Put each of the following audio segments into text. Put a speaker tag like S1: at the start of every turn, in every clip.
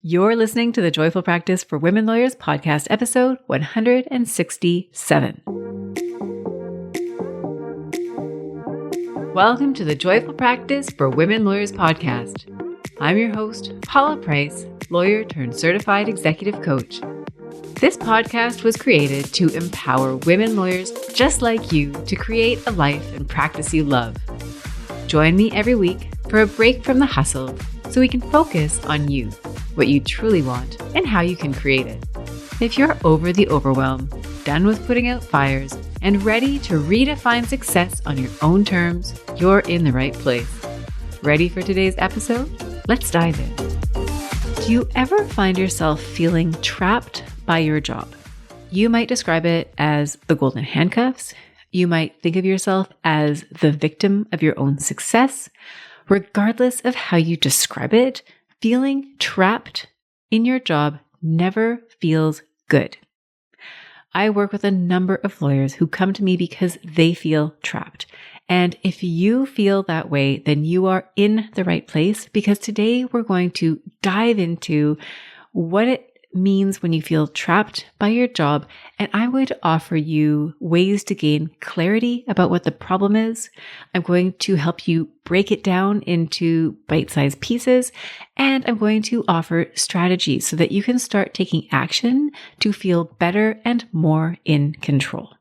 S1: You're listening to the Joyful Practice for Women Lawyers podcast, episode 167. Welcome to the Joyful Practice for Women Lawyers podcast. I'm your host, Paula Price, lawyer turned certified executive coach. This podcast was created to empower women lawyers just like you to create a life and practice you love. Join me every week for a break from the hustle so we can focus on you, what you truly want, and how you can create it. If you're over the overwhelm, done with putting out fires, and ready to redefine success on your own terms, you're in the right place. Ready for today's episode? Let's dive in. Do you ever find yourself feeling trapped by your job? You might describe it as the golden handcuffs. You might think of yourself as the victim of your own success. Regardless of how you describe it, feeling trapped in your job never feels good. I work with a number of lawyers who come to me because they feel trapped. And if you feel that way, then you are in the right place, because today we're going to dive into what it means when you feel trapped by your job. And I'm going to offer you ways to gain clarity about what the problem is. I'm going to help you break it down into bite-sized pieces. And I'm going to offer strategies so that you can start taking action to feel better and more in control.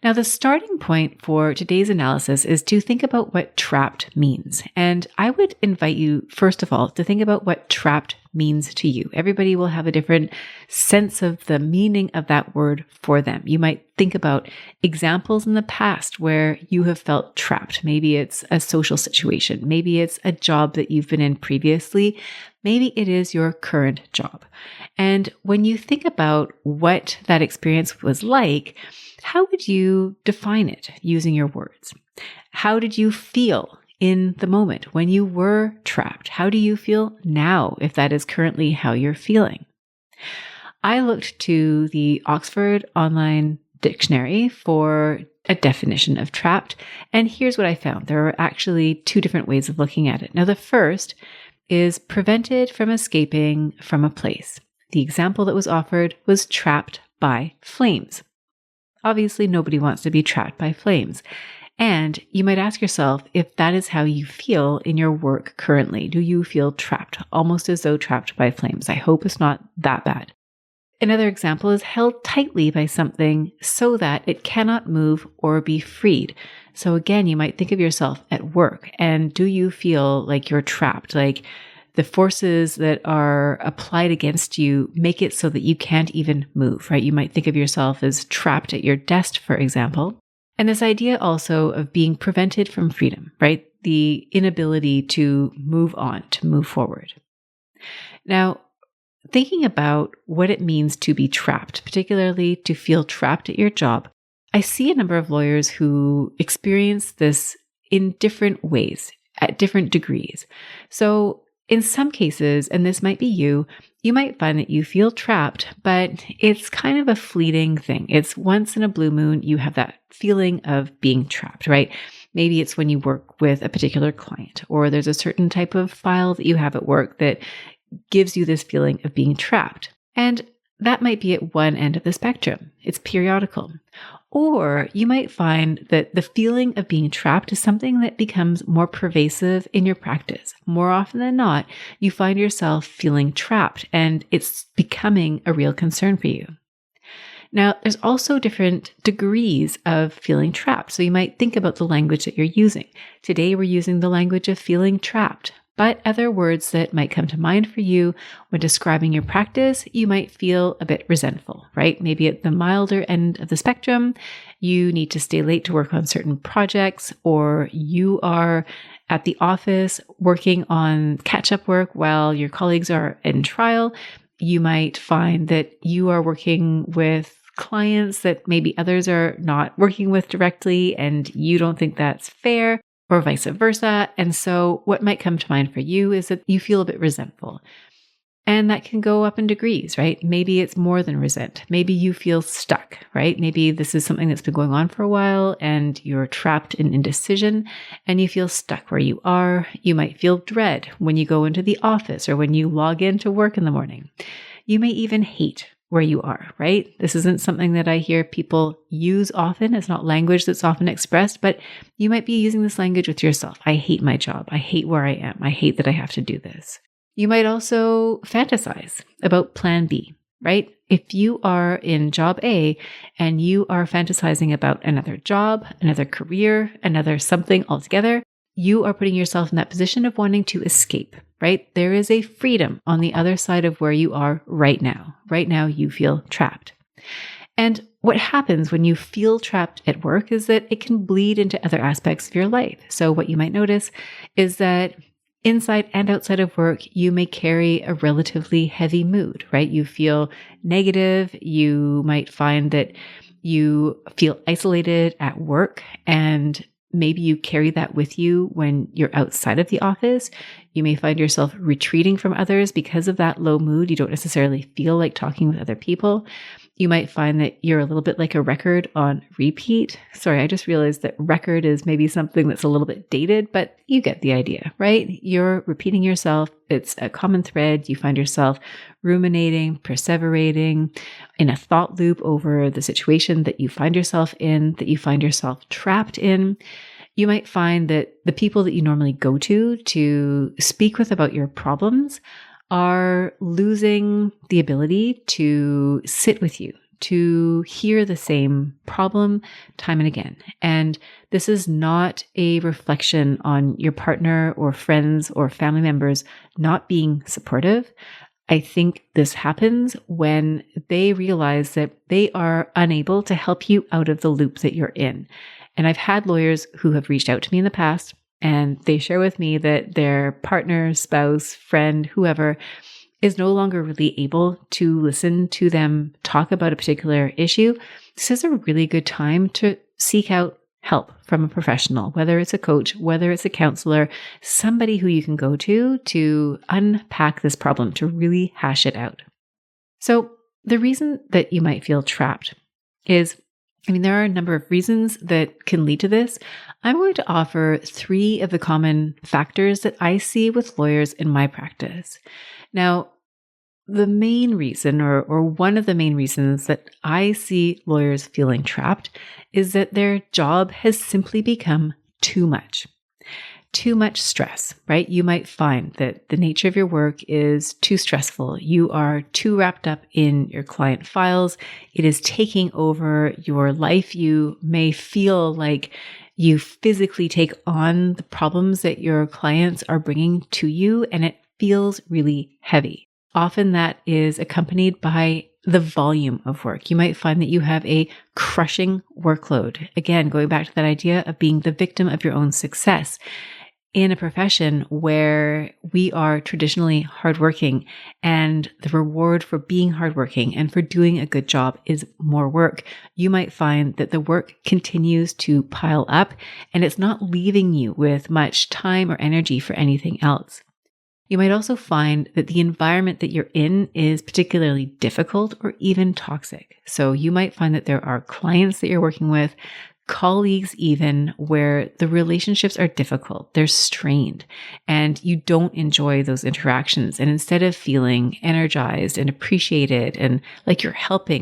S1: Now, the starting point for today's analysis is to think about what trapped means. And I would invite you, first of all, to think about what trapped means to you. Everybody will have a different sense of the meaning of that word for them. You might think about examples in the past where you have felt trapped. Maybe it's a social situation. Maybe it's a job that you've been in previously. Maybe it is your current job. And when you think about what that experience was like, how would you define it using your words? How did you feel in the moment when you were trapped? How do you feel now, if that is currently how you're feeling? I looked to the Oxford Online Dictionary for a definition of trapped, and here's what I found. There are actually two different ways of looking at it. Now, the first is prevented from escaping from a place. The example that was offered was trapped by flames. Obviously, nobody wants to be trapped by flames. And you might ask yourself if that is how you feel in your work currently. Do you feel trapped, almost as though trapped by flames? I hope it's not that bad. Another example is held tightly by something so that it cannot move or be freed. So again, you might think of yourself at work, and do you feel like you're trapped? Like the forces that are applied against you make it so that you can't even move, right? You might think of yourself as trapped at your desk, for example. And this idea also of being prevented from freedom, right? The inability to move on, to move forward. Now, thinking about what it means to be trapped, particularly to feel trapped at your job, I see a number of lawyers who experience this in different ways, at different degrees. So in some cases, and this might be you might find that you feel trapped, but it's kind of a fleeting thing. It's once in a blue moon, you have that feeling of being trapped, right? Maybe it's when you work with a particular client, or there's a certain type of file that you have at work that gives you this feeling of being trapped. And that might be at one end of the spectrum. It's periodical. Or you might find that the feeling of being trapped is something that becomes more pervasive in your practice. More often than not, you find yourself feeling trapped, and it's becoming a real concern for you. Now, there's also different degrees of feeling trapped. So you might think about the language that you're using. Today, we're using the language of feeling trapped. But other words that might come to mind for you when describing your practice, you might feel a bit resentful, right? Maybe at the milder end of the spectrum, you need to stay late to work on certain projects, or you are at the office working on catch-up work while your colleagues are in trial. You might find that you are working with clients that maybe others are not working with directly, and you don't think that's fair, or vice versa. And so what might come to mind for you is that you feel a bit resentful. And that can go up in degrees, right? Maybe it's more than resent. Maybe you feel stuck, right? Maybe this is something that's been going on for a while and you're trapped in indecision and you feel stuck where you are. You might feel dread when you go into the office or when you log into work in the morning. You may even hate where you are, right? This isn't something that I hear people use often. It's not language that's often expressed, but you might be using this language with yourself. I hate my job. I hate where I am. I hate that I have to do this. You might also fantasize about plan B, right? If you are in job A and you are fantasizing about another job, another career, another something altogether, you are putting yourself in that position of wanting to escape, right? There is a freedom on the other side of where you are right now. Right now, you feel trapped. And what happens when you feel trapped at work is that it can bleed into other aspects of your life. So what you might notice is that inside and outside of work, you may carry a relatively heavy mood, right? You feel negative. You might find that you feel isolated at work, and maybe you carry that with you when you're outside of the office. You may find yourself retreating from others because of that low mood. You don't necessarily feel like talking with other people. You might find that you're a little bit like a record on repeat. Sorry, I just realized that record is maybe something that's a little bit dated, but you get the idea, right? You're repeating yourself. It's a common thread. You find yourself ruminating, perseverating in a thought loop over the situation that you find yourself in, that you find yourself trapped in. You might find that the people that you normally go to speak with about your problems are losing the ability to sit with you, to hear the same problem time and again. And this is not a reflection on your partner or friends or family members not being supportive. I think this happens when they realize that they are unable to help you out of the loop that you're in. And I've had lawyers who have reached out to me in the past, and they share with me that their partner, spouse, friend, whoever is no longer really able to listen to them talk about a particular issue. This is a really good time to seek out help from a professional, whether it's a coach, whether it's a counselor, somebody who you can go to unpack this problem, to really hash it out. So the reason that you might feel trapped is, there are a number of reasons that can lead to this. I'm going to offer 3 of the common factors that I see with lawyers in my practice. Now, the main reason, or one of the main reasons that I see lawyers feeling trapped, is that their job has simply become too much. Too much stress, right? You might find that the nature of your work is too stressful. You are too wrapped up in your client files. It is taking over your life. You may feel like you physically take on the problems that your clients are bringing to you, and it feels really heavy. Often that is accompanied by the volume of work. You might find that you have a crushing workload. Again, going back to that idea of being the victim of your own success. In a profession where we are traditionally hardworking, and the reward for being hardworking and for doing a good job is more work, you might find that the work continues to pile up and it's not leaving you with much time or energy for anything else. You might also find that the environment that you're in is particularly difficult or even toxic. So you might find that there are clients that you're working with, colleagues even, where the relationships are difficult, they're strained, and you don't enjoy those interactions. And instead of feeling energized and appreciated and like you're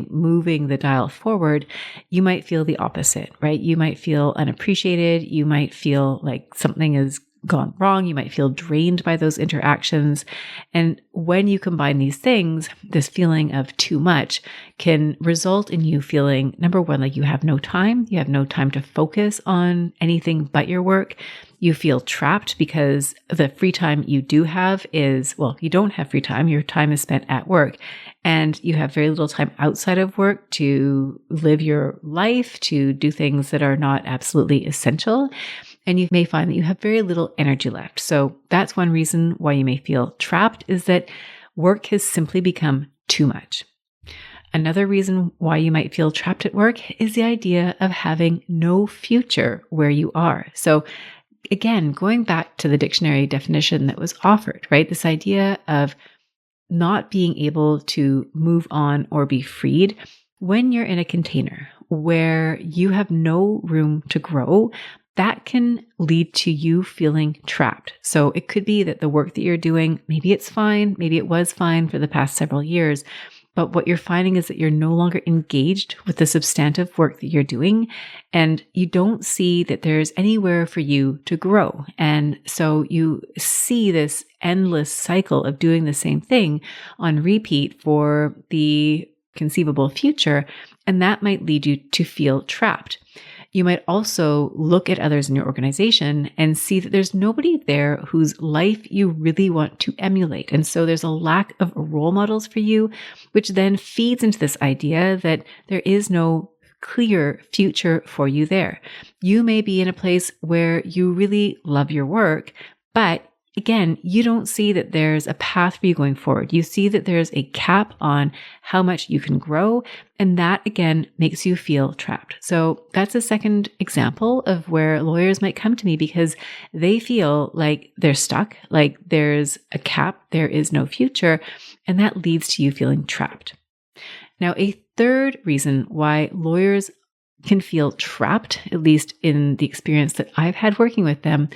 S1: moving the dial forward, you might feel the opposite, right? You might feel unappreciated. You might feel like something has gone wrong. You might feel drained by those interactions. And when you combine these things, this feeling of too much can result in you feeling, number one, like you have no time. You have no time to focus on anything but your work. You feel trapped because the free time you do have is, well, you don't have free time. Your time is spent at work, and you have very little time outside of work to live your life, to do things that are not absolutely essential. And you may find that you have very little energy left. So that's one reason why you may feel trapped, is that work has simply become too much. Another reason why you might feel trapped at work is the idea of having no future where you are. So again, going back to the dictionary definition that was offered, right? This idea of not being able to move on or be freed when you're in a container where you have no room to grow. That can lead to you feeling trapped. So it could be that the work that you're doing, maybe it's fine, maybe it was fine for the past several years, but what you're finding is that you're no longer engaged with the substantive work that you're doing, and you don't see that there's anywhere for you to grow. And so you see this endless cycle of doing the same thing on repeat for the conceivable future, and that might lead you to feel trapped. You might also look at others in your organization and see that there's nobody there whose life you really want to emulate. And so there's a lack of role models for you, which then feeds into this idea that there is no clear future for you there. You may be in a place where you really love your work, but again, you don't see that there's a path for you going forward. You see that there's a cap on how much you can grow, and that again makes you feel trapped. So that's a second example of where lawyers might come to me because they feel like they're stuck, like there's a cap, there is no future, and that leads to you feeling trapped. Now, a third reason why lawyers can feel trapped, at least in the experience that I've had working with them,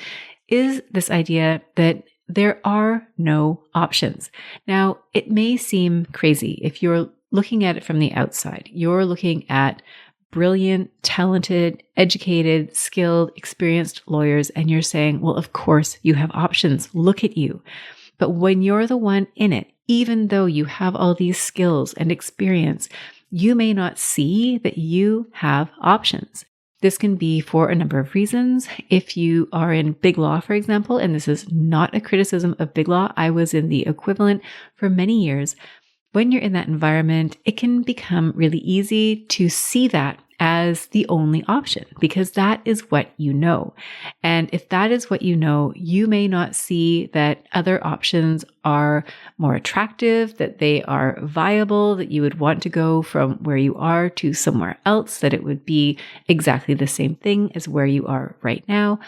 S1: is this idea that there are no options. Now, it may seem crazy if you're looking at it from the outside. You're looking at brilliant, talented, educated, skilled, experienced lawyers, and you're saying, well, of course you have options. Look at you. But when you're the one in it, even though you have all these skills and experience, you may not see that you have options. This can be for a number of reasons. If you are in big law, for example, and this is not a criticism of big law, I was in the equivalent for many years. When you're in that environment, it can become really easy to see that as the only option because that is what you know. And if that is what you know, you may not see that other options are more attractive, that they are viable, that you would want to go from where you are to somewhere else, that it would be exactly the same thing as where you are right now.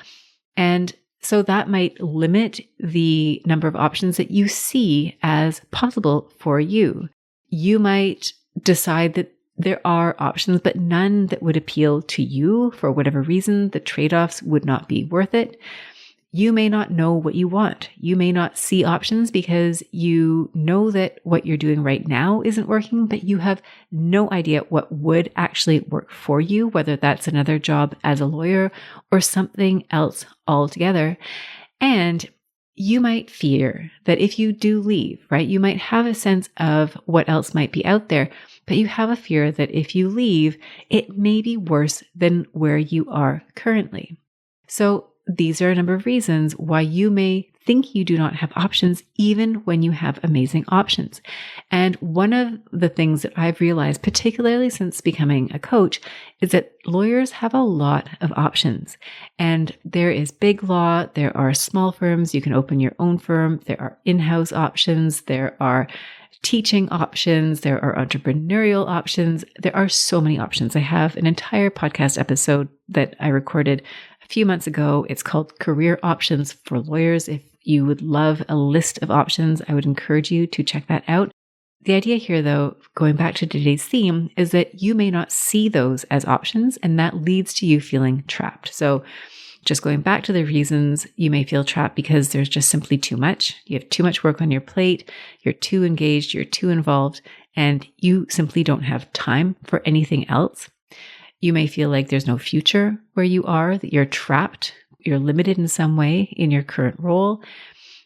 S1: And so that might limit the number of options that you see as possible for you. You might decide that there are options, but none that would appeal to you for whatever reason. The trade-offs would not be worth it. You may not know what you want. You may not see options because you know that what you're doing right now isn't working, but you have no idea what would actually work for you, whether that's another job as a lawyer or something else altogether. And you might fear that if you do leave, right, you might have a sense of what else might be out there, but you have a fear that if you leave, it may be worse than where you are currently. So these are a number of reasons why you may think you do not have options, even when you have amazing options. And one of the things that I've realized, particularly since becoming a coach, is that lawyers have a lot of options. And there is big law, there are small firms, you can open your own firm, there are in-house options, there are teaching options, there are entrepreneurial options. There are so many options. I have an entire podcast episode that I recorded a few months ago. It's called Career Options for Lawyers. If you would love a list of options, I would encourage you to check that out. The idea here, though, going back to today's theme, is that you may not see those as options, and that leads to you feeling trapped. So just going back to the reasons you may feel trapped because there's just simply too much. You have too much work on your plate, you're too engaged, you're too involved, and you simply don't have time for anything else. You may feel like there's no future where you are, that you're trapped, you're limited in some way in your current role.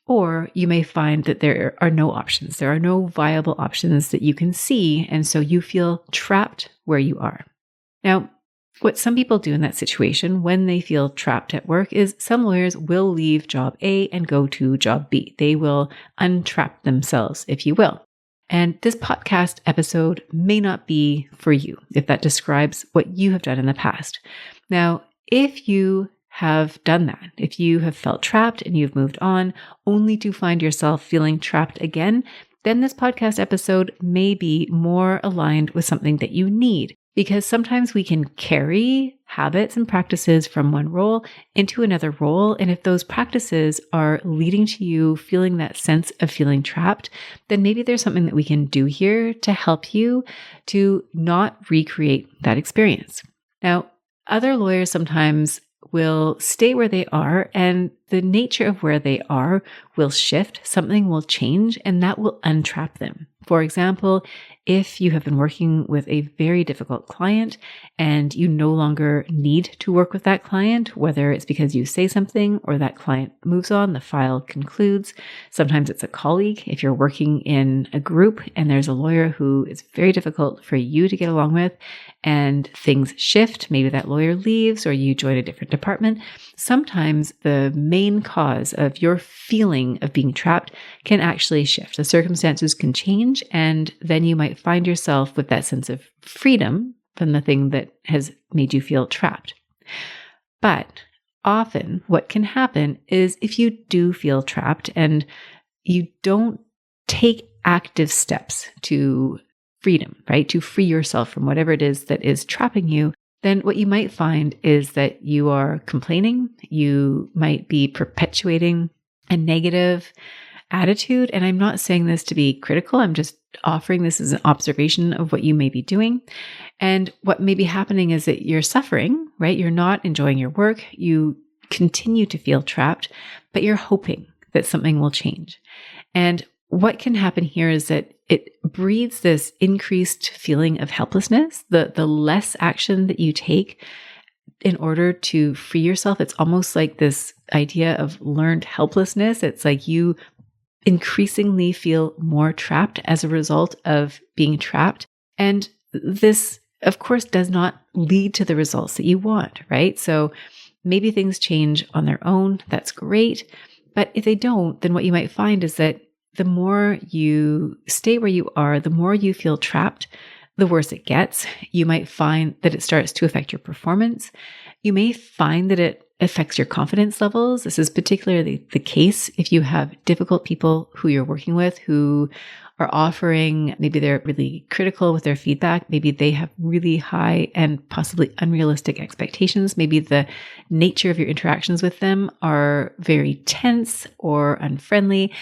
S1: Or you may find that there are no options. There are no viable options that you can see, and so you feel trapped where you are. Now, what some people do in that situation when they feel trapped at work is some lawyers will leave job A and go to job B. They will untrap themselves, if you will. And this podcast episode may not be for you if that describes what you have done in the past. Now, if you have done that, if you have felt trapped and you've moved on only to find yourself feeling trapped again, then this podcast episode may be more aligned with something that you need. Because sometimes we can carry habits and practices from one role into another role. And if those practices are leading to you feeling that sense of feeling trapped, then maybe there's something that we can do here to help you to not recreate that experience. Now, other lawyers sometimes will stay where they are, and the nature of where they are will shift. Something will change, and that will untrap them. For example, if you have been working with a very difficult client and you no longer need to work with that client, whether it's because you say something or that client moves on, the file concludes. Sometimes it's a colleague. If you're working in a group and there's a lawyer who is very difficult for you to get along with and things shift, maybe that lawyer leaves or you join a different department, sometimes the main cause of your feeling of being trapped can actually shift. The circumstances can change, and then you might find yourself with that sense of freedom from the thing that has made you feel trapped. But often what can happen is if you do feel trapped and you don't take active steps to freedom, right? To free yourself from whatever it is that is trapping you, then what you might find is that you are complaining. You might be perpetuating a negative attitude. And I'm not saying this to be critical. I'm just offering this as an observation of what you may be doing. And what may be happening is that you're suffering, right? You're not enjoying your work. You continue to feel trapped, but you're hoping that something will change. And what can happen here is that it breeds this increased feeling of helplessness. The less action that you take in order to free yourself, it's almost like this idea of learned helplessness. It's like you increasingly feel more trapped as a result of being trapped. And this, of course, does not lead to the results that you want, right? So maybe things change on their own. That's great. But if they don't, then what you might find is that the more you stay where you are, the more you feel trapped, the worse it gets. You might find that it starts to affect your performance. You may find that it affects your confidence levels. This is particularly the case if you have difficult people who you're working with who are offering, maybe they're really critical with their feedback. Maybe they have really high and possibly unrealistic expectations. Maybe the nature of your interactions with them are very tense or unfriendly.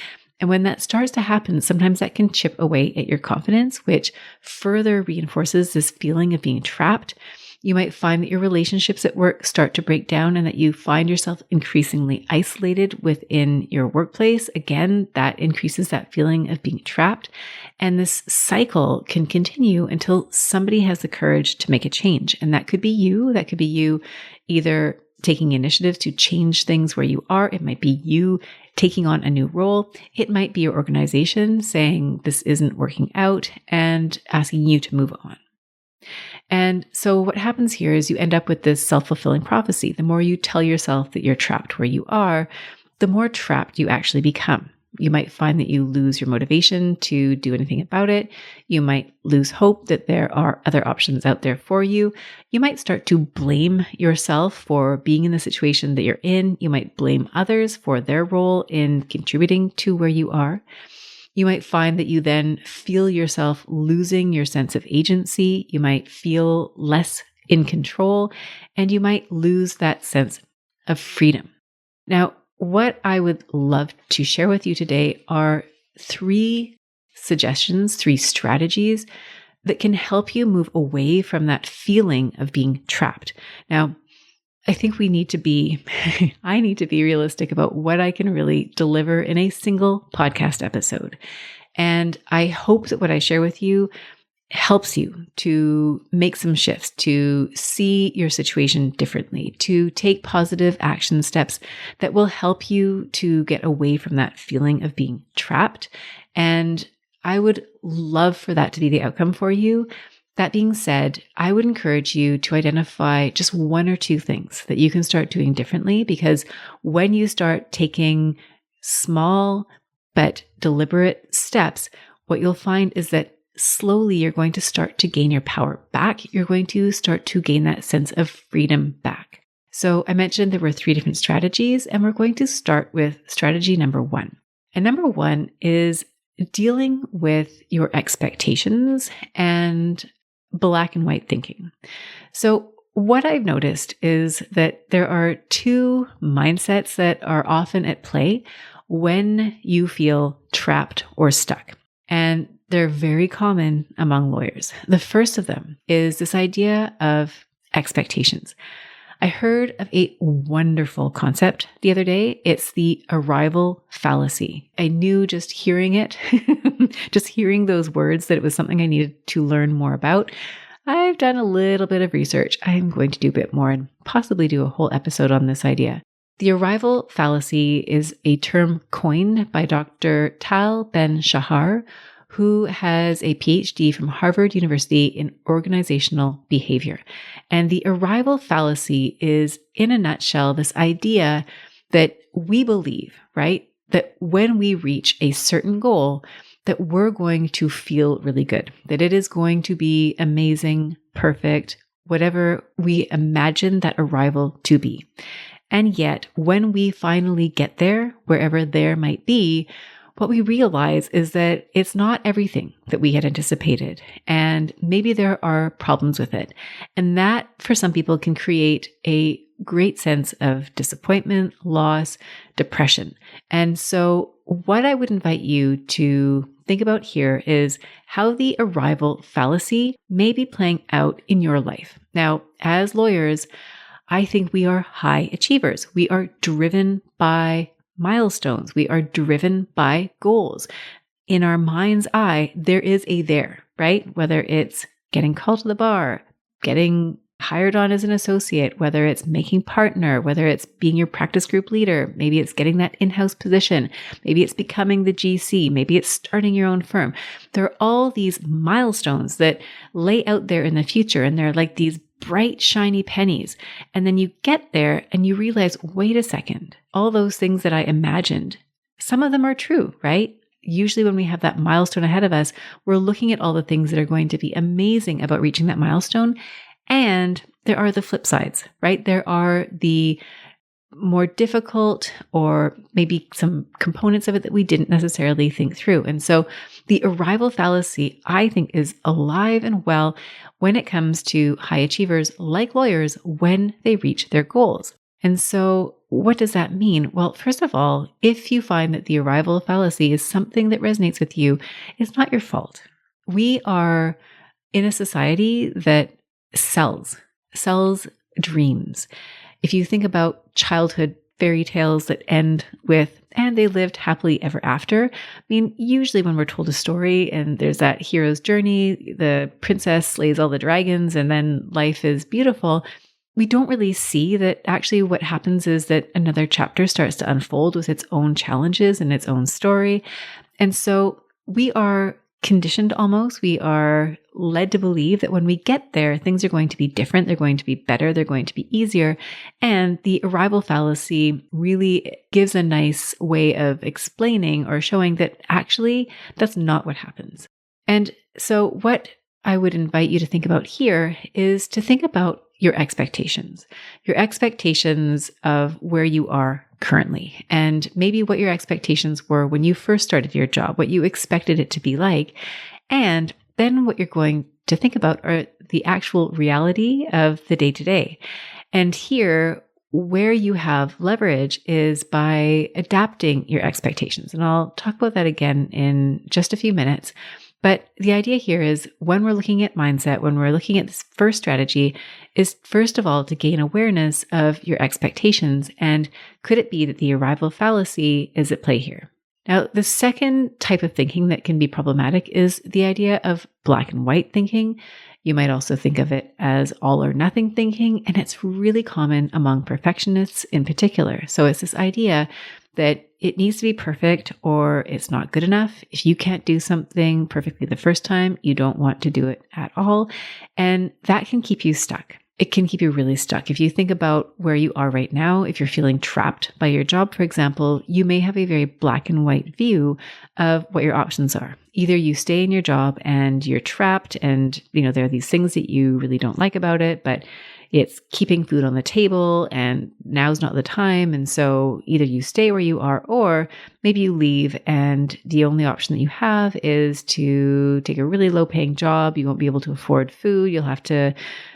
S1: And when that starts to happen, sometimes that can chip away at your confidence, which further reinforces this feeling of being trapped. You might find that your relationships at work start to break down and that you find yourself increasingly isolated within your workplace. Again, that increases that feeling of being trapped. And this cycle can continue until somebody has the courage to make a change. And that could be you. That could be you either taking initiative to change things where you are. It might be you taking on a new role. It might be your organization saying this isn't working out and asking you to move on. And so what happens here is you end up with this self-fulfilling prophecy. The more you tell yourself that you're trapped where you are, the more trapped you actually become. You might find that you lose your motivation to do anything about it. You might lose hope that there are other options out there for you. You might start to blame yourself for being in the situation that you're in. You might blame others for their role in contributing to where you are. You might find that you then feel yourself losing your sense of agency. You might feel less in control, and you might lose that sense of freedom. Now, what I would love to share with you today are 3 suggestions, 3 strategies that can help you move away from that feeling of being trapped. Now, I think I need to be realistic about what I can really deliver in a single podcast episode. And I hope that what I share with you helps you to make some shifts, to see your situation differently, to take positive action steps that will help you to get away from that feeling of being trapped. And I would love for that to be the outcome for you. That being said, I would encourage you to identify just 1 or 2 things that you can start doing differently, because when you start taking small but deliberate steps, what you'll find is that slowly you're going to start to gain your power back. You're going to start to gain that sense of freedom back. So I mentioned there were 3 different strategies, and we're going to start with strategy number 1. And number 1 is dealing with your expectations and black and white thinking. So what I've noticed is that there are two mindsets that are often at play when you feel trapped or stuck. And they're very common among lawyers. The first of them is this idea of expectations. I heard of a wonderful concept the other day. It's the arrival fallacy. I knew just hearing it, just hearing those words, that it was something I needed to learn more about. I've done a little bit of research. I'm going to do a bit more and possibly do a whole episode on this idea. The arrival fallacy is a term coined by Dr. Tal Ben-Shahar, who has a PhD from Harvard University in organizational behavior. And the arrival fallacy is, in a nutshell, this idea that we believe, right, that when we reach a certain goal, that we're going to feel really good, that it is going to be amazing, perfect, whatever we imagine that arrival to be. And yet, when we finally get there, wherever there might be, what we realize is that it's not everything that we had anticipated, and maybe there are problems with it. And that, for some people, can create a great sense of disappointment, loss, depression. And so what I would invite you to think about here is how the arrival fallacy may be playing out in your life. Now, as lawyers, I think we are high achievers. We are driven by milestones. We are driven by goals. In our mind's eye, there is a there, right? Whether it's getting called to the bar, getting hired on as an associate, whether it's making partner, whether it's being your practice group leader, maybe it's getting that in-house position, maybe it's becoming the GC, maybe it's starting your own firm. There are all these milestones that lay out there in the future, and they're like these bright, shiny pennies. And then you get there and you realize, wait a second, all those things that I imagined, some of them are true, right? Usually when we have that milestone ahead of us, we're looking at all the things that are going to be amazing about reaching that milestone. And there are the flip sides, right? There are the more difficult or maybe some components of it that we didn't necessarily think through. And so the arrival fallacy, I think, is alive and well when it comes to high achievers like lawyers when they reach their goals. And so what does that mean? Well, first of all, if you find that the arrival fallacy is something that resonates with you, it's not your fault. We are in a society that sells dreams. If you think about childhood fairy tales that end with, and they lived happily ever after, I mean, usually when we're told a story and there's that hero's journey, the princess slays all the dragons and then life is beautiful, we don't really see that actually what happens is that another chapter starts to unfold with its own challenges and its own story. And so we are conditioned almost. We are led to believe that when we get there, things are going to be different. They're going to be better. They're going to be easier. And the arrival fallacy really gives a nice way of explaining or showing that actually that's not what happens. And so what I would invite you to think about here is to think about your expectations of where you are currently, and maybe what your expectations were when you first started your job, what you expected it to be like. And then what you're going to think about are the actual reality of the day-to-day. And here, where you have leverage is by adapting your expectations. And I'll talk about that again in just a few minutes. But the idea here is when we're looking at mindset, when we're looking at this first strategy, is first of all to gain awareness of your expectations. And could it be that the arrival fallacy is at play here? Now, the second type of thinking that can be problematic is the idea of black and white thinking. You might also think of it as all or nothing thinking, and it's really common among perfectionists in particular. So it's this idea that it needs to be perfect or it's not good enough. If you can't do something perfectly the first time, you don't want to do it at all. And that can keep you stuck. It can keep you really stuck. If you think about where you are right now, if you're feeling trapped by your job, for example, you may have a very black and white view of what your options are. Either you stay in your job and you're trapped and, there are these things that you really don't like about it, but it's keeping food on the table and now's not the time. And so either you stay where you are or maybe you leave and the only option that you have is to take a really low paying job. You won't be able to afford food. You'll have to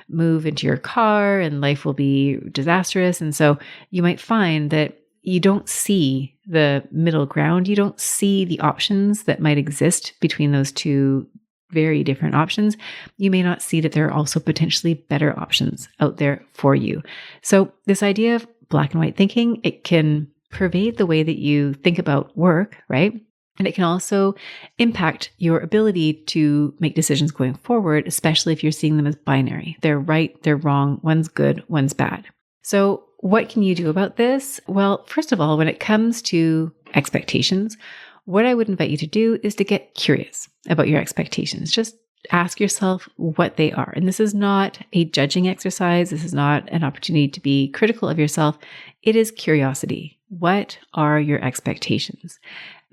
S1: move into your car and life will be disastrous. And so you might find that you don't see the middle ground. You don't see the options that might exist between those two very different options. You may not see that there are also potentially better options out there for you. So this idea of black and white thinking, it can pervade the way that you think about work, right? And it can also impact your ability to make decisions going forward, especially if you're seeing them as binary. They're right, they're wrong, one's good, one's bad. So what can you do about this? Well, first of all, when it comes to expectations, what I would invite you to do is to get curious about your expectations. Just ask yourself what they are. And this is not a judging exercise. This is not an opportunity to be critical of yourself. It is curiosity. What are your expectations?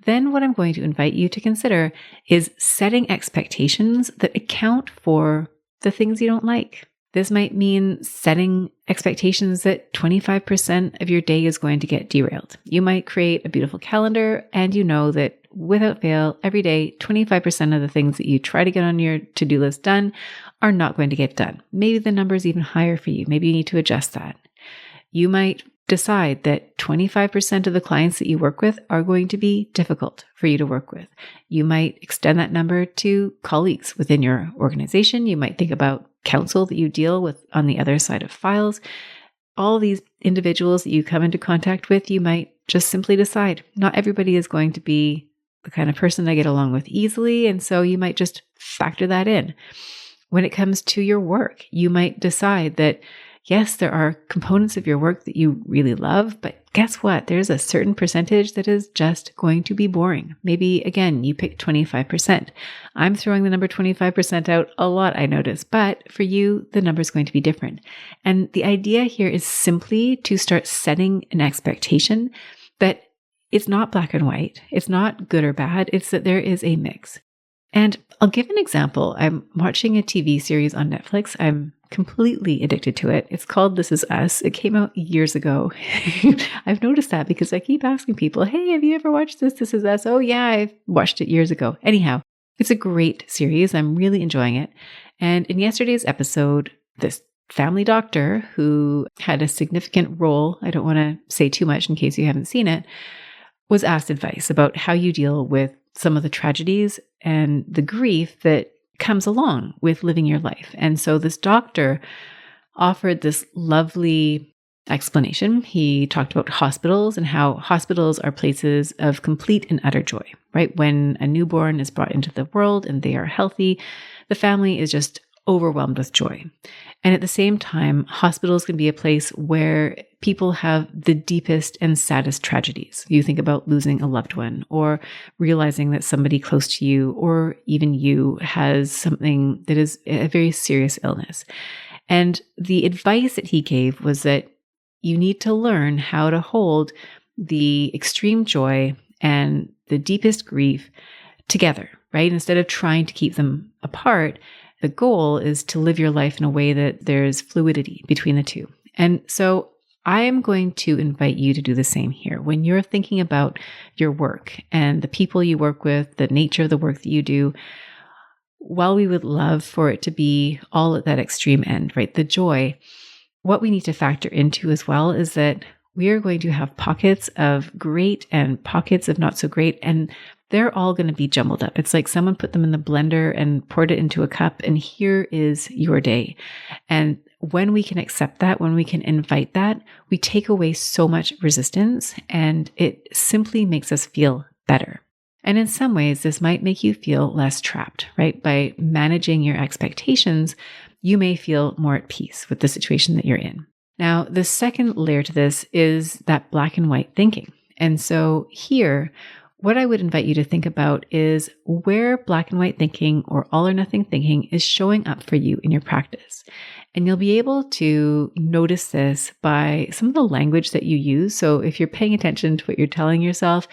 S1: Then what I'm going to invite you to consider is setting expectations that account for the things you don't like. This might mean setting expectations that 25% of your day is going to get derailed. You might create a beautiful calendar and you know that without fail, every day, 25% of the things that you try to get on your to-do list done are not going to get done. Maybe the number is even higher for you. Maybe you need to adjust that. You might decide that 25% of the clients that you work with are going to be difficult for you to work with. You might extend that number to colleagues within your organization. You might think about counsel that you deal with on the other side of files. All these individuals that you come into contact with, you might just simply decide not everybody is going to be the kind of person I get along with easily. And so you might just factor that in. When it comes to your work, you might decide that yes, there are components of your work that you really love, but guess what? There's a certain percentage that is just going to be boring. Maybe, again, you pick 25%. I'm throwing the number 25% out a lot, I notice, but for you, the number is going to be different. And the idea here is simply to start setting an expectation that it's not black and white. It's not good or bad. It's that there is a mix. And I'll give an example. I'm watching a TV series on Netflix. I'm completely addicted to it. It's called This Is Us. It came out years ago. I've noticed that because I keep asking people, hey, have you ever watched this? This Is Us. Oh yeah, I watched it years ago. Anyhow, it's a great series. I'm really enjoying it. And in yesterday's episode, this family doctor who had a significant role, I don't want to say too much in case you haven't seen it, was asked advice about how you deal with some of the tragedies and the grief that comes along with living your life. And so this doctor offered this lovely explanation. He talked about hospitals and how hospitals are places of complete and utter joy, right? When a newborn is brought into the world and they are healthy, the family is just overwhelmed with joy. And at the same time, hospitals can be a place where people have the deepest and saddest tragedies. You think about losing a loved one or realizing that somebody close to you or even you has something that is a very serious illness. And the advice that he gave was that you need to learn how to hold the extreme joy and the deepest grief together, right? Instead of trying to keep them apart, the goal is to live your life in a way that there's fluidity between the two. And so I am going to invite you to do the same here. When you're thinking about your work and the people you work with, the nature of the work that you do, while we would love for it to be all at that extreme end, right? The joy, what we need to factor into as well is that we are going to have pockets of great and pockets of not so great, and they're all going to be jumbled up. It's like someone put them in the blender and poured it into a cup, and here is your day. And when we can accept that, when we can invite that, we take away so much resistance, and it simply makes us feel better. And in some ways, this might make you feel less trapped, right? By managing your expectations, you may feel more at peace with the situation that you're in. Now, the second layer to this is that black and white thinking. And so here, what I would invite you to think about is where black and white thinking or all or nothing thinking is showing up for you in your practice. And you'll be able to notice this by some of the language that you use. So if you're paying attention to what you're telling yourself,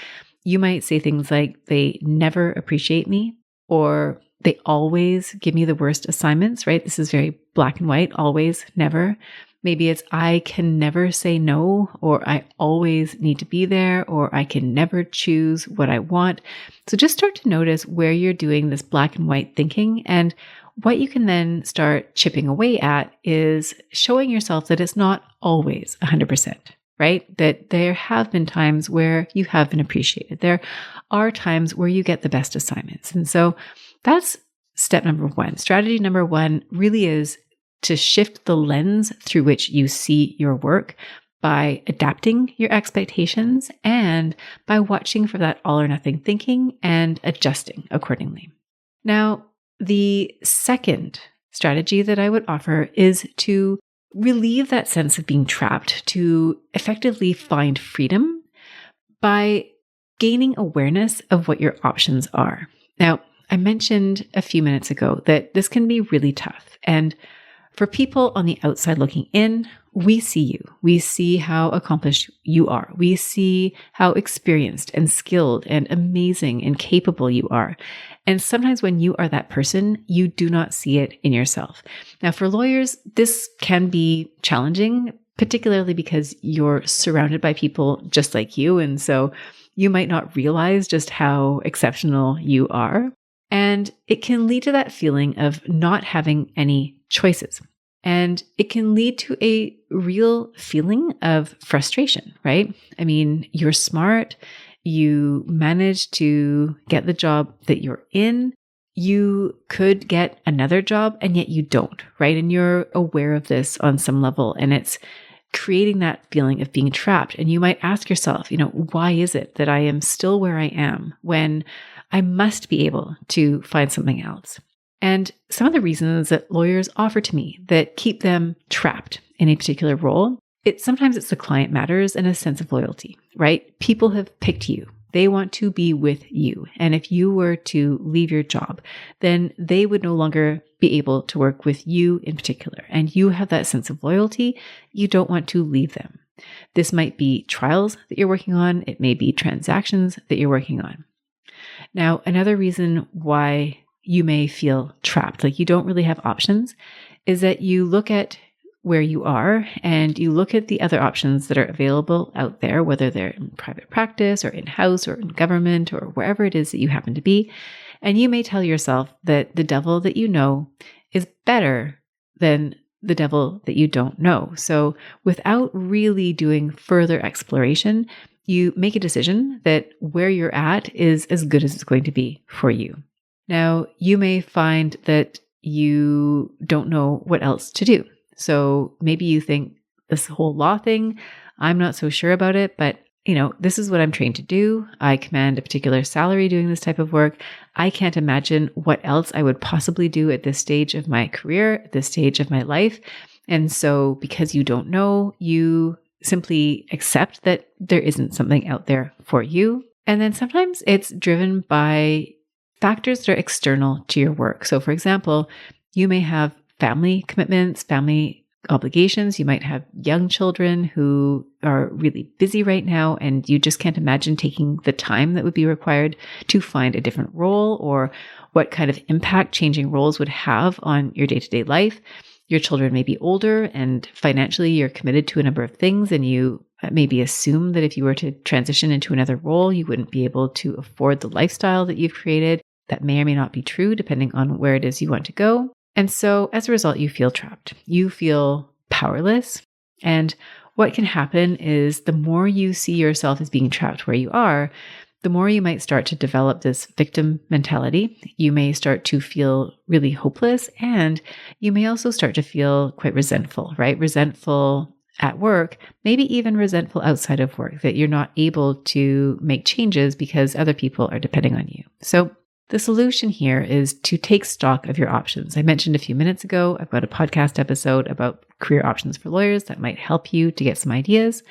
S1: you might say things like, they never appreciate me, or they always give me the worst assignments, right? This is very black and white, always, never. Maybe it's I can never say no, or I always need to be there, or I can never choose what I want. So just start to notice where you're doing this black and white thinking. And what you can then start chipping away at is showing yourself that it's not always 100%, right? That there have been times where you have been appreciated. There are times where you get the best assignments. And so that's step number one. Strategy number one really is to shift the lens through which you see your work by adapting your expectations and by watching for that all or nothing thinking and adjusting accordingly. Now, the second strategy that I would offer is to relieve that sense of being trapped, to effectively find freedom by gaining awareness of what your options are. Now, I mentioned a few minutes ago that this can be really tough. And for people on the outside looking in, we see you. We see how accomplished you are. We see how experienced and skilled and amazing and capable you are. And sometimes when you are that person, you do not see it in yourself. Now, for lawyers, this can be challenging, particularly because you're surrounded by people just like you. And so you might not realize just how exceptional you are. And it can lead to that feeling of not having any choices. And it can lead to a real feeling of frustration, right? I mean, you're smart. You managed to get the job that you're in. You could get another job, and yet you don't, right? And you're aware of this on some level, and it's creating that feeling of being trapped. And you might ask yourself, why is it that I am still where I am when I must be able to find something else? And some of the reasons that lawyers offer to me that keep them trapped in a particular role, sometimes it's the client matters and a sense of loyalty, right? People have picked you. They want to be with you. And if you were to leave your job, then they would no longer be able to work with you in particular. And you have that sense of loyalty. You don't want to leave them. This might be trials that you're working on. It may be transactions that you're working on. Now, another reason why you may feel trapped, like you don't really have options, is that you look at where you are and you look at the other options that are available out there, whether they're in private practice or in-house or in government or wherever it is that you happen to be. And you may tell yourself that the devil that you know is better than the devil that you don't know. So without really doing further exploration, you make a decision that where you're at is as good as it's going to be for you. Now, you may find that you don't know what else to do. So maybe you think this whole law thing, I'm not so sure about it, but this is what I'm trained to do. I command a particular salary doing this type of work. I can't imagine what else I would possibly do at this stage of my career, at this stage of my life. And so because you don't know, you simply accept that there isn't something out there for you. And then sometimes it's driven by factors that are external to your work. So for example, you may have family commitments, family obligations. You might have young children who are really busy right now, and you just can't imagine taking the time that would be required to find a different role or what kind of impact changing roles would have on your day-to-day life. Your children may be older, and financially you're committed to a number of things, and you maybe assume that if you were to transition into another role, you wouldn't be able to afford the lifestyle that you've created. That may or may not be true depending on where it is you want to go. And so as a result, you feel trapped. You feel powerless. And what can happen is the more you see yourself as being trapped where you are, the more you might start to develop this victim mentality. You may start to feel really hopeless, and you may also start to feel quite resentful, right? Resentful at work, maybe even resentful outside of work, that you're not able to make changes because other people are depending on you. So the solution here is to take stock of your options. I mentioned a few minutes ago about a podcast episode about career options for lawyers that might help you to get some ideas.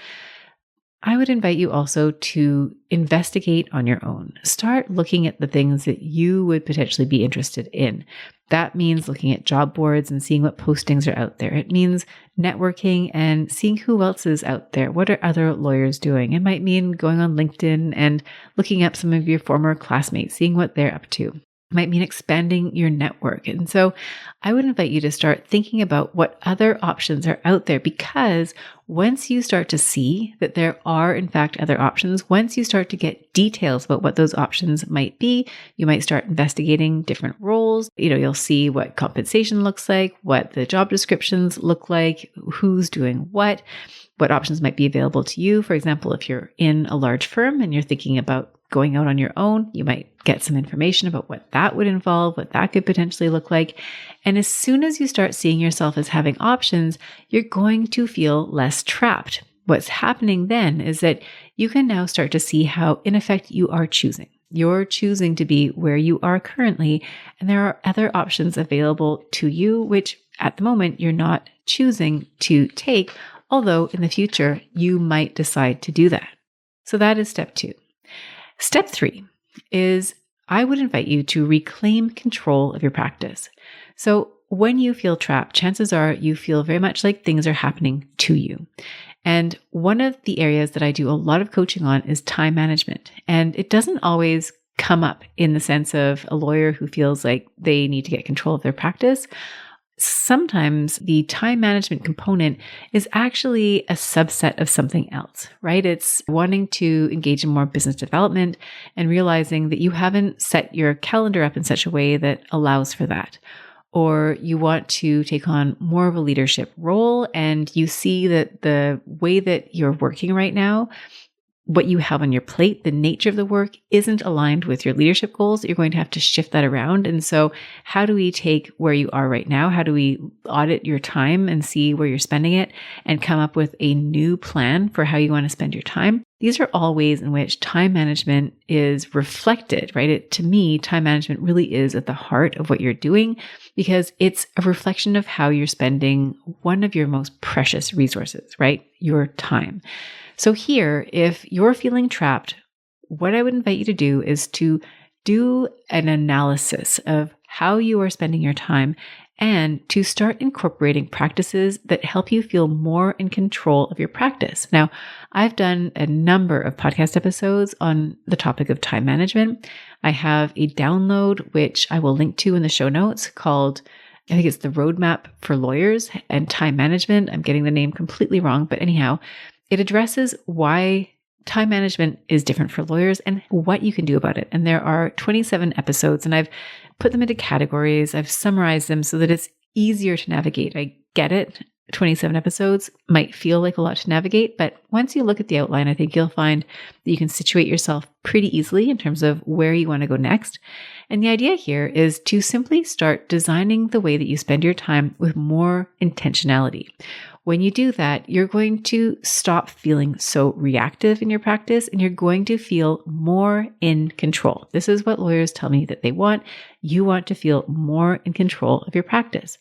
S1: I would invite you also to investigate on your own. Start looking at the things that you would potentially be interested in. That means looking at job boards and seeing what postings are out there. It means networking and seeing who else is out there. What are other lawyers doing? It might mean going on LinkedIn and looking up some of your former classmates, seeing what they're up to. might mean expanding your network. And so I would invite you to start thinking about what other options are out there, because once you start to see that there are, in fact, other options, once you start to get details about what those options might be, you might start investigating different roles. You'll see what compensation looks like, what the job descriptions look like, who's doing what options might be available to you. For example, if you're in a large firm and you're thinking about going out on your own, you might get some information about what that would involve, what that could potentially look like. And as soon as you start seeing yourself as having options, you're going to feel less trapped. What's happening then is that you can now start to see how, in effect, you are choosing. You're choosing to be where you are currently, and there are other options available to you, which at the moment you're not choosing to take, although in the future you might decide to do that. So that is step 2. Step 3 is I would invite you to reclaim control of your practice. So when you feel trapped, chances are you feel very much like things are happening to you. And one of the areas that I do a lot of coaching on is time management. And it doesn't always come up in the sense of a lawyer who feels like they need to get control of their practice. Sometimes the time management component is actually a subset of something else, right? It's wanting to engage in more business development and realizing that you haven't set your calendar up in such a way that allows for that. Or you want to take on more of a leadership role and you see that the way that you're working right now, what you have on your plate, the nature of the work isn't aligned with your leadership goals. You're going to have to shift that around. And so how do we take where you are right now? How do we audit your time and see where you're spending it and come up with a new plan for how you want to spend your time? These are all ways in which time management is reflected, right? To me, time management really is at the heart of what you're doing because it's a reflection of how you're spending one of your most precious resources, right? Your time. So here, if you're feeling trapped, what I would invite you to do is to do an analysis of how you are spending your time and to start incorporating practices that help you feel more in control of your practice. Now, I've done a number of podcast episodes on the topic of time management. I have a download, which I will link to in the show notes, called, I think it's the Roadmap for Lawyers and Time Management. I'm getting the name completely wrong, but anyhow, it addresses why time management is different for lawyers and what you can do about it. And there are 27 episodes, and I've put them into categories. I've summarized them so that it's easier to navigate. I get it. 27 episodes might feel like a lot to navigate, but once you look at the outline, I think you'll find that you can situate yourself pretty easily in terms of where you want to go next. And the idea here is to simply start designing the way that you spend your time with more intentionality. When you do that, you're going to stop feeling so reactive in your practice and you're going to feel more in control. This is what lawyers tell me that they want. You want to feel more in control of your practice.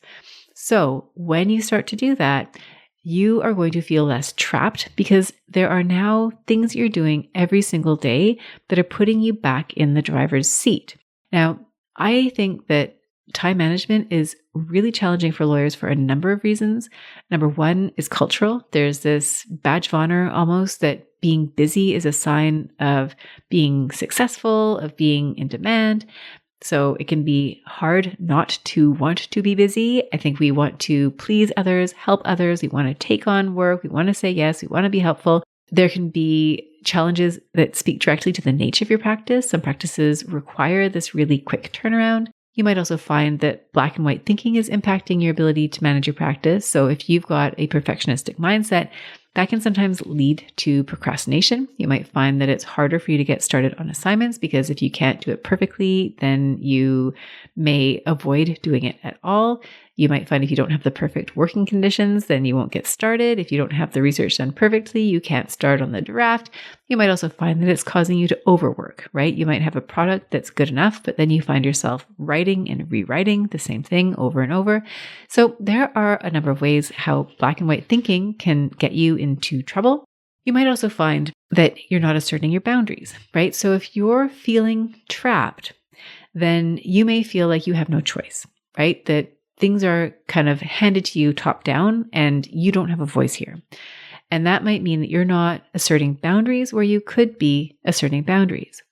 S1: So when you start to do that, you are going to feel less trapped because there are now things you're doing every single day that are putting you back in the driver's seat. Now, I think that time management is really challenging for lawyers for a number of reasons. Number one is cultural. There's this badge of honor almost that being busy is a sign of being successful, of being in demand. So it can be hard not to want to be busy. I think we want to please others, help others. We want to take on work. We want to say yes. We want to be helpful. There can be challenges that speak directly to the nature of your practice. Some practices require this really quick turnaround. You might also find that black and white thinking is impacting your ability to manage your practice. So if you've got a perfectionistic mindset, that can sometimes lead to procrastination. You might find that it's harder for you to get started on assignments because if you can't do it perfectly, then you may avoid doing it at all. You might find if you don't have the perfect working conditions, then you won't get started. If you don't have the research done perfectly, you can't start on the draft. You might also find that it's causing you to overwork, right? You might have a product that's good enough, but then you find yourself writing and rewriting the same thing over and over. So there are a number of ways how black and white thinking can get you into trouble. You might also find that you're not asserting your boundaries, right? So if you're feeling trapped, then you may feel like you have no choice, right? That things are kind of handed to you top down and you don't have a voice here. And that might mean that you're not asserting boundaries where you could be asserting boundaries.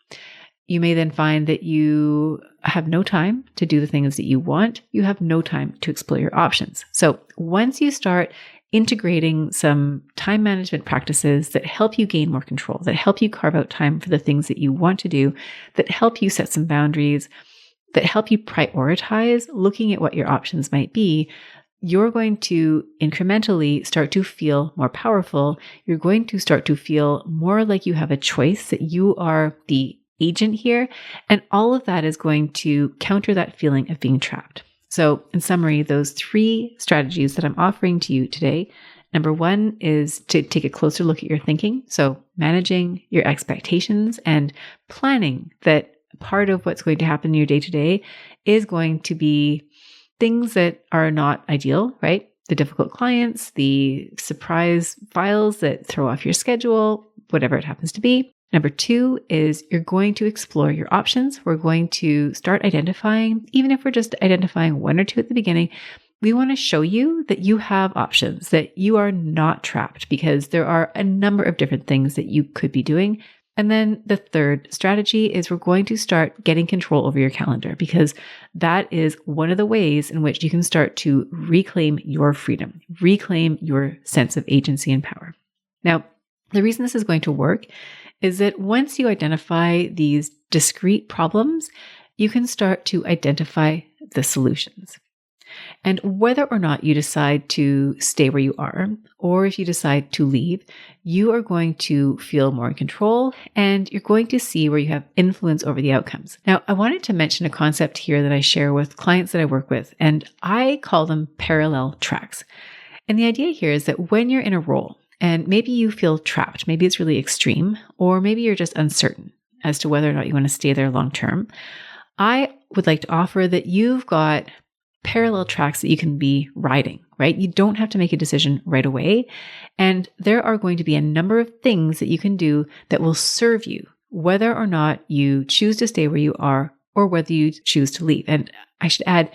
S1: You may then find that you have no time to do the things that you want. You have no time to explore your options. So once you start integrating some time management practices that help you gain more control, that help you carve out time for the things that you want to do, that help you set some boundaries, that help you prioritize looking at what your options might be, you're going to incrementally start to feel more powerful. You're going to start to feel more like you have a choice, that you are the agent here. And all of that is going to counter that feeling of being trapped. So in summary, those 3 strategies that I'm offering to you today, number 1 is to take a closer look at your thinking. So managing your expectations and planning that part of what's going to happen in your day to day is going to be things that are not ideal, right? The difficult clients, the surprise files that throw off your schedule, whatever it happens to be. Number 2 is you're going to explore your options. We're going to start identifying, even if we're just identifying 1 or 2 at the beginning, we want to show you that you have options, that you are not trapped, because there are a number of different things that you could be doing. And then the 3rd strategy is we're going to start getting control over your calendar, because that is one of the ways in which you can start to reclaim your freedom, reclaim your sense of agency and power. Now, the reason this is going to work is that once you identify these discrete problems, you can start to identify the solutions. And whether or not you decide to stay where you are, or if you decide to leave, you are going to feel more in control, and you're going to see where you have influence over the outcomes. Now, I wanted to mention a concept here that I share with clients that I work with, and I call them parallel tracks. And the idea here is that when you're in a role, and maybe you feel trapped, maybe it's really extreme, or maybe you're just uncertain as to whether or not you want to stay there long term, I would like to offer that you've got parallel tracks that you can be riding, right? You don't have to make a decision right away. And there are going to be a number of things that you can do that will serve you, whether or not you choose to stay where you are or whether you choose to leave. And I should add,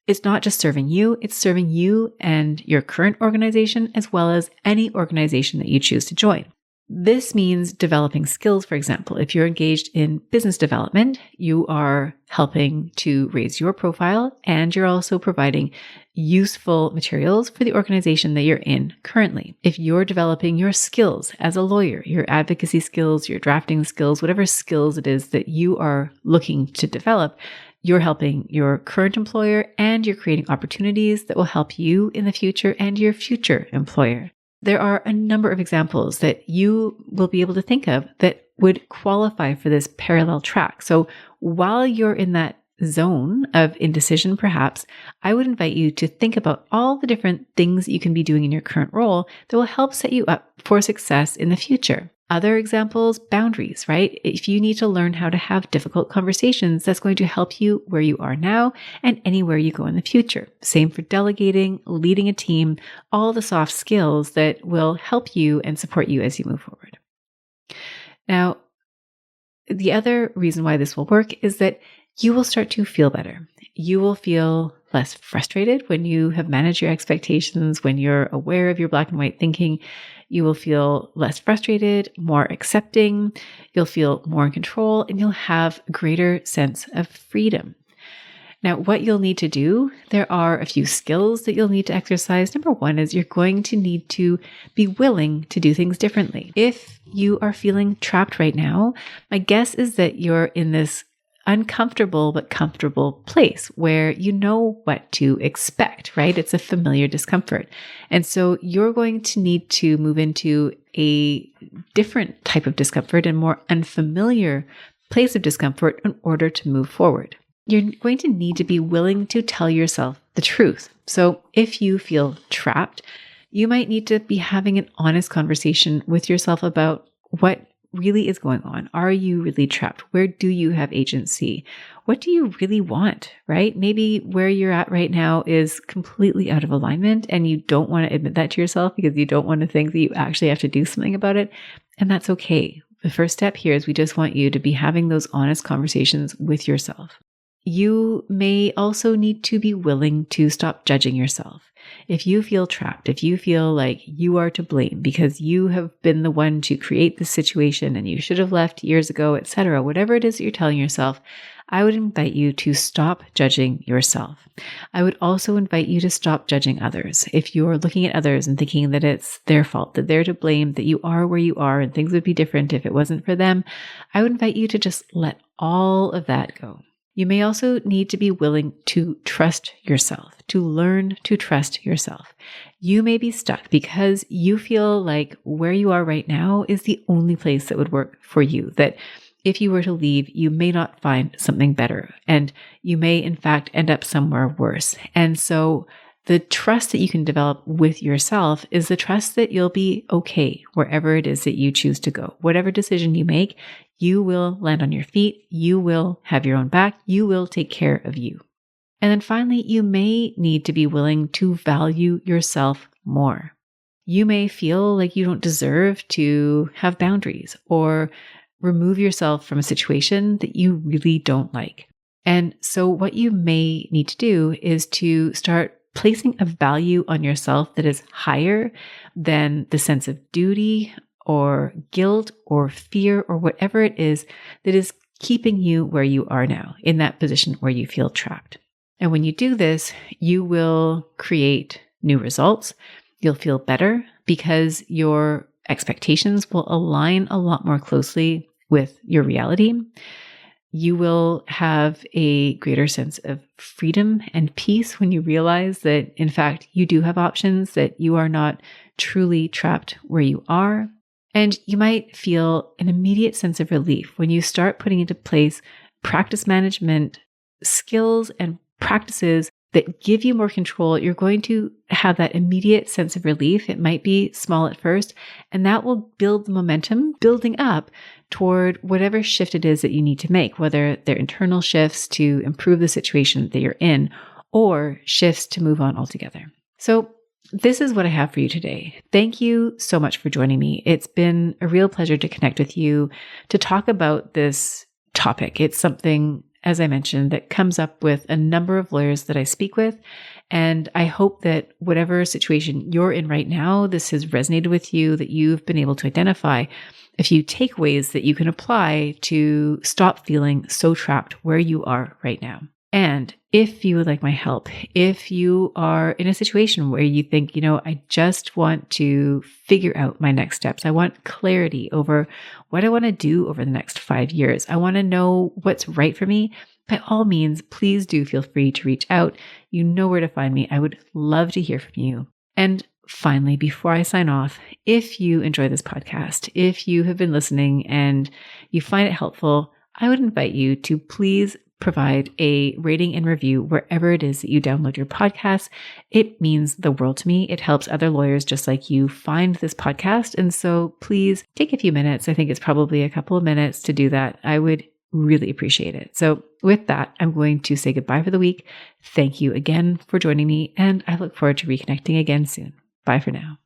S1: it's not just serving you, it's serving you and your current organization, as well as any organization that you choose to join. This means developing skills. For example, if you're engaged in business development, you are helping to raise your profile, and you're also providing useful materials for the organization that you're in currently. If you're developing your skills as a lawyer, your advocacy skills, your drafting skills, whatever skills it is that you are looking to develop, you're helping your current employer, and you're creating opportunities that will help you in the future and your future employer. There are a number of examples that you will be able to think of that would qualify for this parallel track. So while you're in that zone of indecision, perhaps, I would invite you to think about all the different things that you can be doing in your current role that will help set you up for success in the future. Other examples, boundaries, right? If you need to learn how to have difficult conversations, that's going to help you where you are now and anywhere you go in the future. Same for delegating, leading a team, all the soft skills that will help you and support you as you move forward. Now, the other reason why this will work is that you will start to feel better. You will feel less frustrated when you have managed your expectations, when you're aware of your black and white thinking. You will feel less frustrated, more accepting, you'll feel more in control, and you'll have a greater sense of freedom. Now, what you'll need to do, there are a few skills that you'll need to exercise. Number 1 is you're going to need to be willing to do things differently. If you are feeling trapped right now, my guess is that you're in this uncomfortable but comfortable place where you know what to expect, right? It's a familiar discomfort. And so you're going to need to move into a different type of discomfort and more unfamiliar place of discomfort in order to move forward. You're going to need to be willing to tell yourself the truth. So if you feel trapped, you might need to be having an honest conversation with yourself about what really is going on. Are you really trapped? Where do you have agency? What do you really want, right? Maybe where you're at right now is completely out of alignment and you don't want to admit that to yourself because you don't want to think that you actually have to do something about it. And that's okay. The first step here is we just want you to be having those honest conversations with yourself. You may also need to be willing to stop judging yourself. If you feel trapped, if you feel like you are to blame because you have been the one to create this situation and you should have left years ago, etc., whatever it is that you're telling yourself, I would invite you to stop judging yourself. I would also invite you to stop judging others. If you're looking at others and thinking that it's their fault, that they're to blame, that you are where you are and things would be different if it wasn't for them, I would invite you to just let all of that go. You may also need to be willing to trust yourself, to learn to trust yourself. You may be stuck because you feel like where you are right now is the only place that would work for you, that if you were to leave, you may not find something better, and you may, in fact, end up somewhere worse. And so the trust that you can develop with yourself is the trust that you'll be okay wherever it is that you choose to go. Whatever decision you make, you will land on your feet, you will have your own back, you will take care of you. And then finally, you may need to be willing to value yourself more. You may feel like you don't deserve to have boundaries or remove yourself from a situation that you really don't like. And so what you may need to do is to start placing a value on yourself that is higher than the sense of duty or guilt or fear or whatever it is that is keeping you where you are now, in that position where you feel trapped. And when you do this, you will create new results. You'll feel better because your expectations will align a lot more closely with your reality. You will have a greater sense of freedom and peace when you realize that, in fact, you do have options, that you are not truly trapped where you are. And you might feel an immediate sense of relief when you start putting into place practice management skills and practices that give you more control. You're going to have that immediate sense of relief. It might be small at first, and that will build the momentum building up toward whatever shift it is that you need to make, whether they're internal shifts to improve the situation that you're in or shifts to move on altogether. So this is what I have for you today. Thank you so much for joining me. It's been a real pleasure to connect with you, to talk about this topic. It's something, as I mentioned, that comes up with a number of lawyers that I speak with. And I hope that whatever situation you're in right now, this has resonated with you, that you've been able to identify a few takeaways that you can apply to stop feeling so trapped where you are right now. And if you would like my help, if you are in a situation where you think, I just want to figure out my next steps. I want clarity over what I want to do over the next 5 years. I want to know what's right for me. By all means, please do feel free to reach out. You know where to find me. I would love to hear from you. And finally, before I sign off, if you enjoy this podcast, if you have been listening and you find it helpful, I would invite you to please provide a rating and review wherever it is that you download your podcasts. It means the world to me. It helps other lawyers just like you find this podcast. And so please take a few minutes. I think it's probably a couple of minutes to do that. I would really appreciate it. So with that, I'm going to say goodbye for the week. Thank you again for joining me, and I look forward to reconnecting again soon. Bye for now.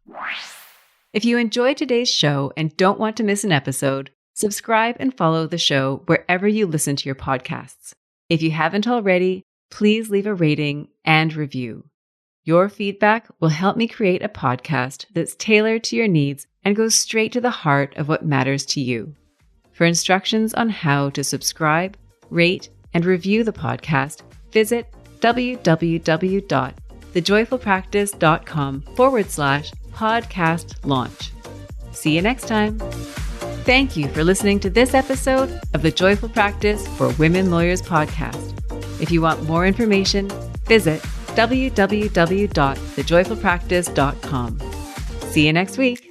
S1: If you enjoyed today's show and don't want to miss an episode, subscribe and follow the show wherever you listen to your podcasts. If you haven't already, please leave a rating and review. Your feedback will help me create a podcast that's tailored to your needs and goes straight to the heart of what matters to you. For instructions on how to subscribe, rate, and review the podcast, visit www.thejoyfulpractice.com/podcast launch. See you next time. Thank you for listening to this episode of the Joyful Practice for Women Lawyers podcast. If you want more information, visit www.thejoyfulpractice.com. See you next week.